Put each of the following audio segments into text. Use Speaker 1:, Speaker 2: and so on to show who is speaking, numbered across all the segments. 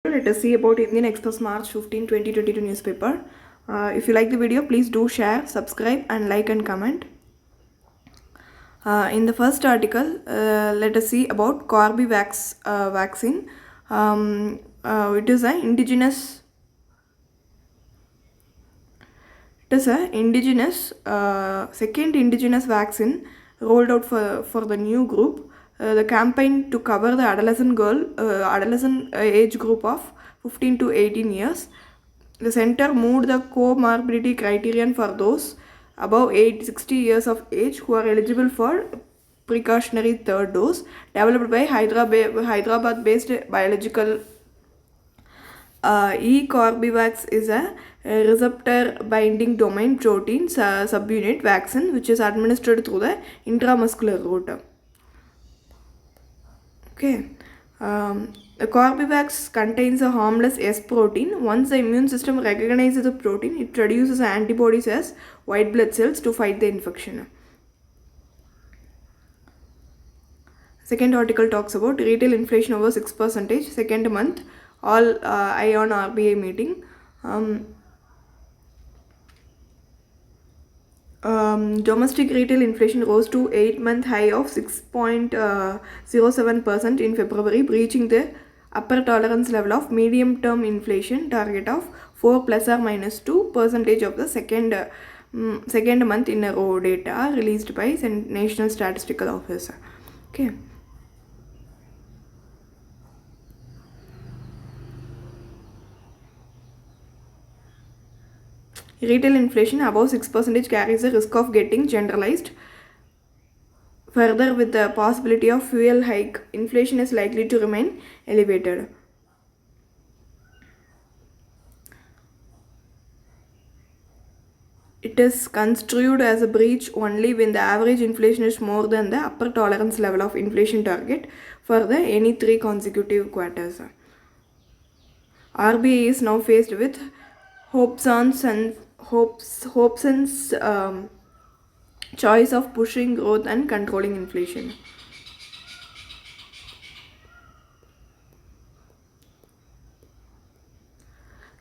Speaker 1: Let us see about Indian Express March 15, 2022 newspaper. If you like the video, please do share, subscribe and like and comment. In the first article, let us see about Corbevax vaccine. It is an indigenous second indigenous vaccine rolled out for the new group. The campaign to cover the adolescent age group of 15 to 18 years. The center moved the comorbidity criterion for those above 60 years of age who are eligible for precautionary third dose, developed by Hyderabad-based biological E-Corbevax is a receptor binding domain protein subunit vaccine which is administered through the intramuscular route. Okay. The Corbevax contains a harmless S protein. Once the immune system recognizes the protein, it produces antibodies as white blood cells to fight the infection. Second article talks about retail inflation over 6%, second month, all eye on RBI meeting. Domestic retail inflation rose to 8-month high of 6.07% in February, breaching the upper tolerance level of medium-term inflation target of 4 plus or minus 2% of the second month in a row data released by National Statistical Office. Okay. Retail inflation above 6% carries the risk of getting generalized. Further, with the possibility of fuel hike, inflation is likely to remain elevated. It is construed as a breach only when the average inflation is more than the upper tolerance level of inflation target for any 3 consecutive quarters. RBI is now faced with Hobson's choice of pushing growth and controlling inflation.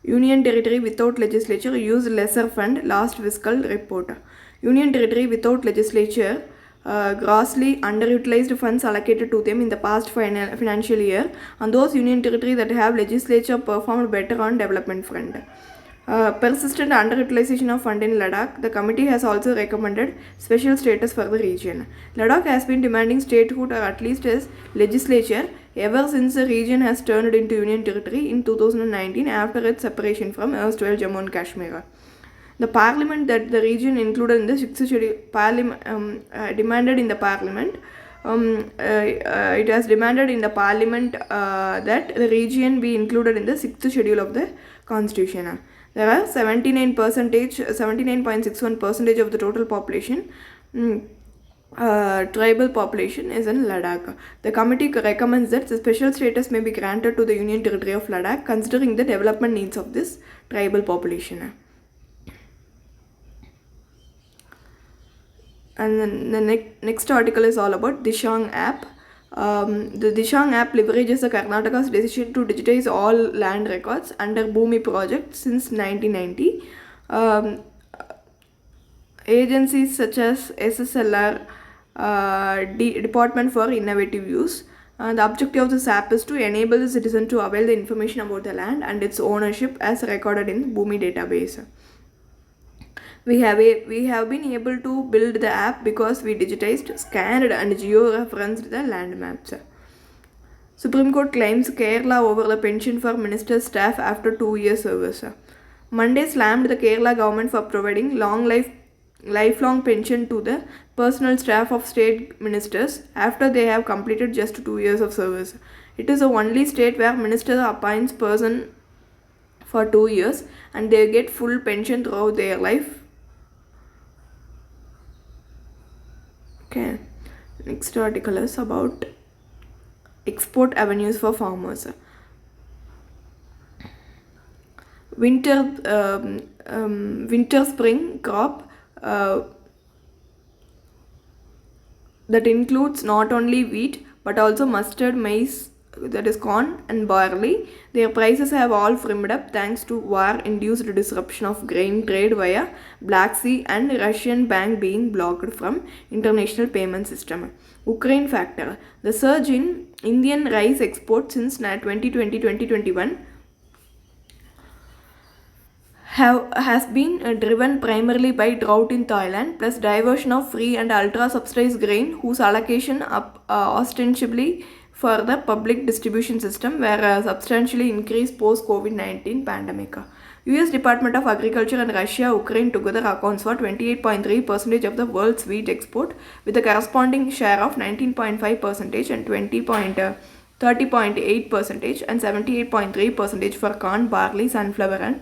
Speaker 1: Union territory without legislature used lesser fund last fiscal report. Union territory without legislature grossly underutilized funds allocated to them in the past financial year, and those union territory that have legislature performed better on development front. Persistent underutilization of fund in Ladakh, the committee has also recommended special status for the region. Ladakh has been demanding statehood or at least as legislature ever since the region has turned into union territory in 2019 after its separation from erstwhile Jammu and Kashmir. The parliament that the region included in the 6th schedule demanded in the parliament. It has demanded in the parliament that the region be included in the 6th schedule of the constitution. There are 79.61% of the total population, tribal population is in Ladakh. The committee recommends that the special status may be granted to the Union Territory of Ladakh considering the development needs of this tribal population. And then the next article is all about Dishang app. The Dishang app leverages the Karnataka's decision to digitize all land records under Bhumi project since 1990. Agencies such as SSLR, Department for Innovative Use. The objective of this app is to enable the citizen to avail the information about the land and its ownership as recorded in Bhumi database. We have been able to build the app because we digitized, scanned and geo-referenced the land maps. Supreme Court claims Kerala over the pension for minister's staff after 2 years service. Monday slammed the Kerala government for providing lifelong pension to the personal staff of state ministers after they have completed just 2 years of service. It is the only state where minister appoints person for 2 years and they get full pension throughout their life. Okay, next article is about export avenues for farmers. Winter spring crop that includes not only wheat but also mustard, maize, that is corn and barley. Their prices have all firmed up thanks to war-induced disruption of grain trade via Black Sea and Russian bank being blocked from international payment system. Ukraine factor. The surge in Indian rice exports since 2020-2021 has been driven primarily by drought in Thailand plus diversion of free and ultra subsidized grain whose allocation ostensibly for the public distribution system were substantially increased post COVID-19 pandemic. US Department of Agriculture and Russia Ukraine together accounts for 28.3% of the world's wheat export with a corresponding share of 19.5% and 30.8% and 78.3% for corn, barley, sunflower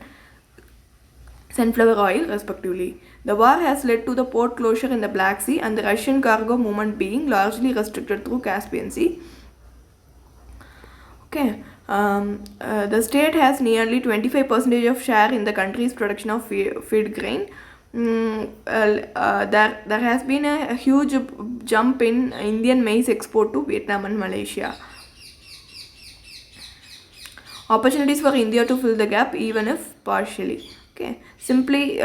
Speaker 1: oil respectively. The war has led to the port closure in the Black Sea and the Russian cargo movement being largely restricted through Caspian Sea. Okay, the state has nearly 25% of share in the country's production of feed grain. There has been a huge jump in Indian maize export to Vietnam and Malaysia. Opportunities for India to fill the gap even if partially. Okay, simply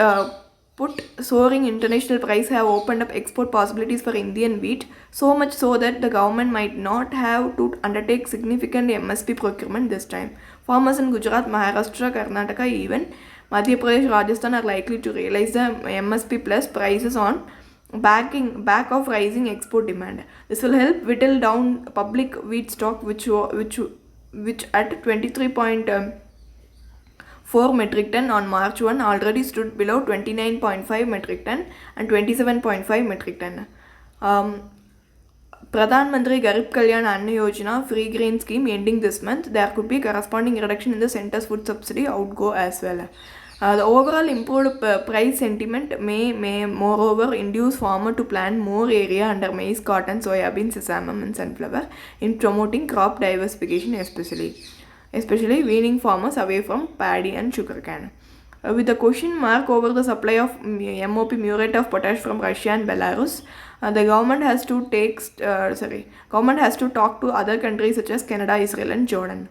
Speaker 1: put, soaring international price have opened up export possibilities for Indian wheat, so much so that the government might not have to undertake significant MSP procurement this time. Farmers in Gujarat, Maharashtra, Karnataka, even Madhya Pradesh, Rajasthan are likely to realize the MSP plus prices on back of rising export demand. This will help whittle down public wheat stock which at 23.4 metric ton on March 1 already stood below 29.5 metric ton and 27.5 metric ton. Pradhan Mantri Garib Kalyan Anna Yojana free grain scheme ending this month. There could be corresponding reduction in the center's food subsidy outgo as well. The overall improved price sentiment may moreover induce farmer to plant more area under maize, cotton, soybean, sesame and sunflower in promoting crop diversification especially weaning farmers away from paddy and sugarcane. With the question mark over the supply of MOP muriate of potash from Russia and Belarus, the government has to talk to other countries such as Canada, Israel and Jordan.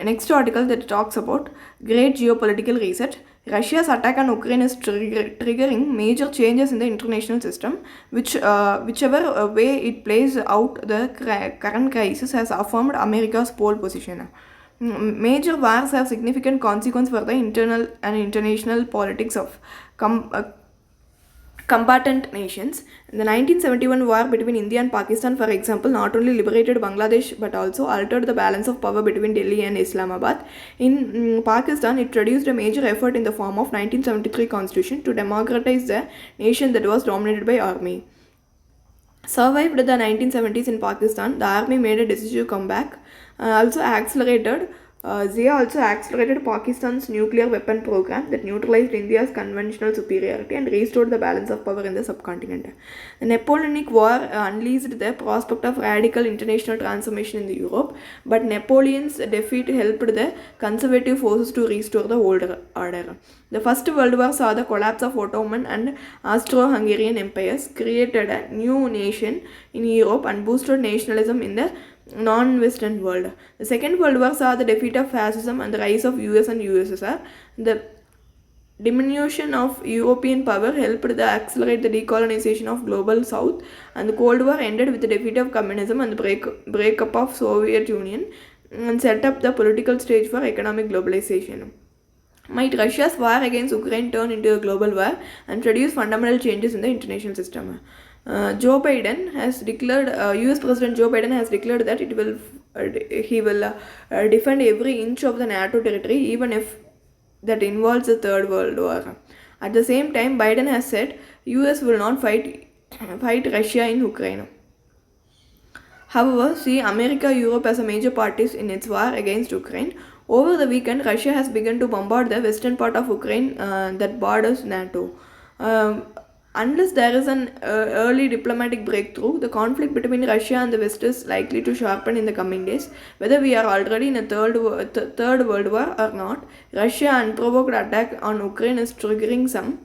Speaker 1: Next article that talks about great geopolitical reset. Russia's attack on Ukraine is triggering major changes in the international system, whichever way it plays out, the current crisis has affirmed America's pole position. Major wars have significant consequence for the internal and international politics of combatant nations. The 1971 war between India and Pakistan, for example, not only liberated Bangladesh but also altered the balance of power between Delhi and Islamabad. In Pakistan, it produced a major effort in the form of 1973 constitution to democratize the nation that was dominated by army. Survived the 1970s in Pakistan, the army made a decisive comeback. Zia also accelerated Pakistan's nuclear weapon program that neutralized India's conventional superiority and restored the balance of power in the subcontinent. The Napoleonic War unleashed the prospect of radical international transformation in Europe, but Napoleon's defeat helped the conservative forces to restore the old order. The First World War saw the collapse of Ottoman and Austro-Hungarian empires, created a new nation in Europe and boosted nationalism in the non-Western world. The Second World War saw the defeat of fascism and the rise of US and USSR. The diminution of European power helped accelerate the decolonization of global South, and the Cold War ended with the defeat of communism and the breakup of Soviet Union and set up the political stage for economic globalization. Might Russia's war against Ukraine turn into a global war and produce fundamental changes in the international system? Joe Biden has declared, US President Joe Biden has declared that he will defend every inch of the NATO territory, even if that involves the Third World War. At the same time, Biden has said US will not fight Russia in Ukraine. However, see America, Europe as a major parties in its war against Ukraine. Over the weekend, Russia has begun to bombard the western part of Ukraine that borders NATO. Unless there is an early diplomatic breakthrough, the conflict between Russia and the West is likely to sharpen in the coming days. Whether we are already in a third world war or not, Russia's unprovoked attack on Ukraine is triggering some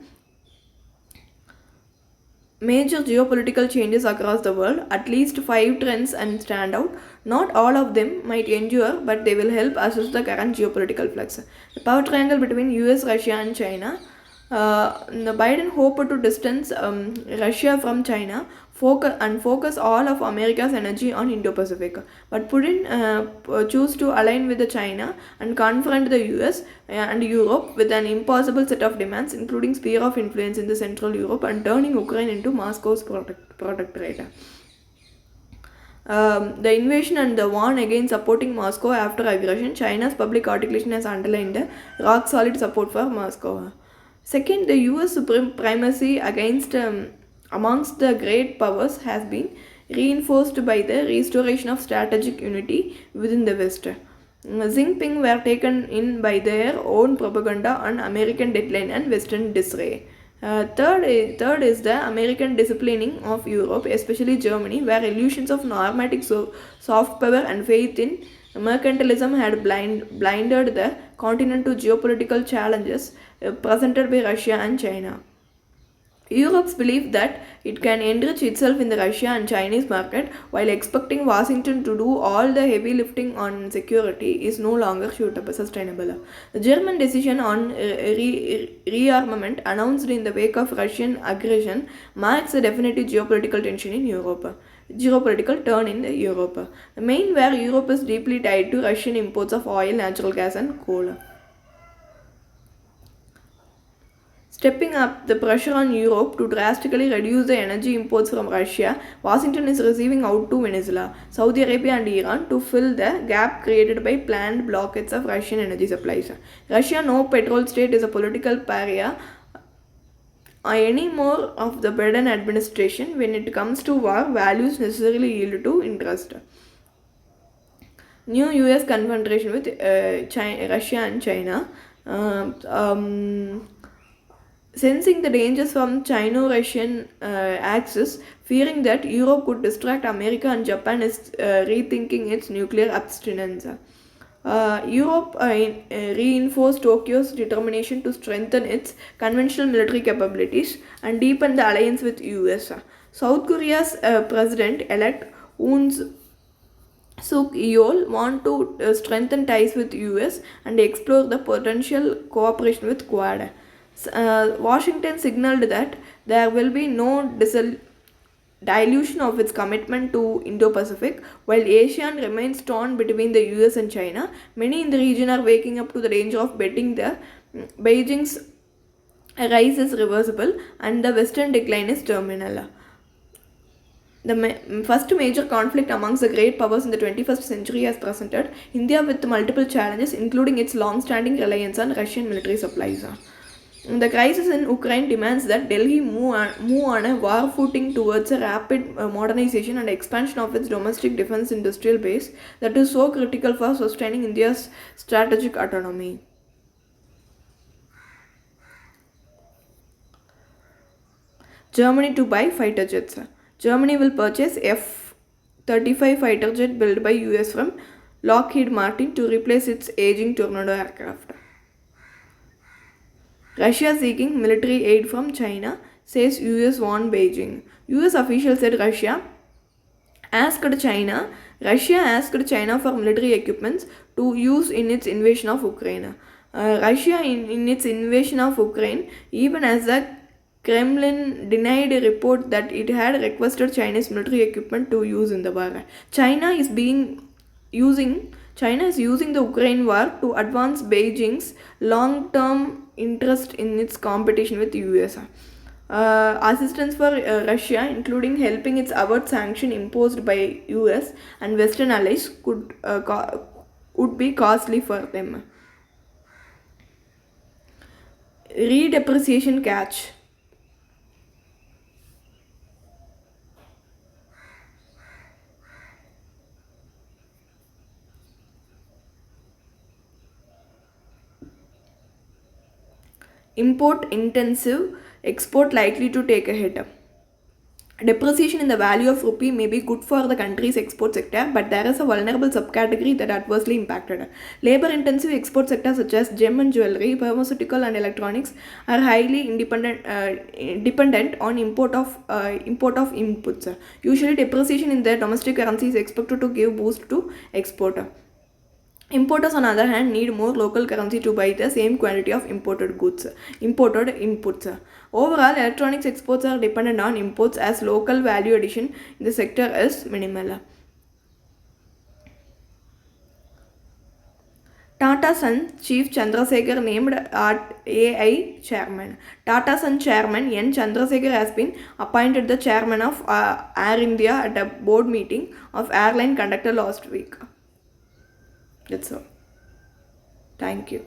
Speaker 1: major geopolitical changes across the world. At least five trends and stand out. Not all of them might endure, but they will help assess the current geopolitical flux. The power triangle between US, Russia, and China. The Biden hoped to distance Russia from China, focus all of America's energy on Indo-Pacific. But Putin chose to align with the China and confront the US and Europe with an impossible set of demands, including sphere of influence in the Central Europe and turning Ukraine into Moscow's protectorate. The invasion and the warn against supporting Moscow after aggression, China's public articulation has underlined the rock solid support for Moscow. Second, the US supreme primacy amongst the great powers has been reinforced by the restoration of strategic unity within the West. Xi Jinping were taken in by their own propaganda on American decline and Western disarray. Third is the American disciplining of Europe, especially Germany, where illusions of normatic soft power and faith in mercantilism had blinded the continent to geopolitical challenges presented by Russia and China. Europe's belief that it can enrich itself in the Russia and Chinese market while expecting Washington to do all the heavy lifting on security is no longer sustainable. The German decision on rearmament announced in the wake of Russian aggression marks a definitive geopolitical tension in Europe. Geopolitical turn in Europe. The main where Europe is deeply tied to Russian imports of oil, natural gas, and coal. Stepping up the pressure on Europe to drastically reduce the energy imports from Russia, Washington is receiving out to Venezuela, Saudi Arabia, and Iran to fill the gap created by planned blockades of Russian energy supplies. Russia, no petrol state, is a political pariah any more of the Biden administration. When it comes to war, values necessarily yield to interest. New US confrontation with Russia and China. Sensing the dangers from Chino-Russian axis, fearing that Europe could distract America and Japan is rethinking its nuclear abstinence. Europe reinforced Tokyo's determination to strengthen its conventional military capabilities and deepen the alliance with US. South Korea's president-elect Yoon Suk Yeol want to strengthen ties with US and explore the potential cooperation with Quad. Washington signaled that there will be no dilution of its commitment to Indo-Pacific, while ASEAN remains torn between the US and China. Many in the region are waking up to the danger of betting the Beijing's rise is reversible and the Western decline is terminal. The first major conflict amongst the great powers in the 21st century has presented India with multiple challenges, including its long-standing reliance on Russian military supplies. The crisis in Ukraine demands that Delhi move on a war footing towards a rapid modernization and expansion of its domestic defense industrial base that is so critical for sustaining India's strategic autonomy. Germany to buy fighter jets. Germany will purchase F-35 fighter jet built by US from Lockheed Martin to replace its aging Tornado aircraft. Russia seeking military aid from China, says US warned Beijing. US officials said Russia asked China for military equipment to use in its invasion of Ukraine. Russia in its invasion of Ukraine, even as the Kremlin denied a report that it had requested Chinese military equipment to use in the war. China is using the Ukraine war to advance Beijing's long-term interest in its competition with US. Assistance for Russia, including helping its avert sanction imposed by US and Western allies, would be costly for them. Redepreciation catch. Import intensive export likely to take a hit. Depreciation in the value of rupee may be good for the country's export sector, but there is a vulnerable subcategory that adversely impacted. Labor-intensive export sectors such as gem and jewelry, pharmaceutical and electronics are highly dependent on import of inputs. Usually, depreciation in their domestic currency is expected to give boost to export. Importers, on the other hand, need more local currency to buy the same quantity of imported inputs. Overall, electronics exports are dependent on imports as local value addition in the sector is minimal. Tata Sons Chief Chandrasekhar named AI Chairman. Tata Sons Chairman N. Chandrasekhar has been appointed the Chairman of Air India at a board meeting of airline conducted last week. That's all. Thank you.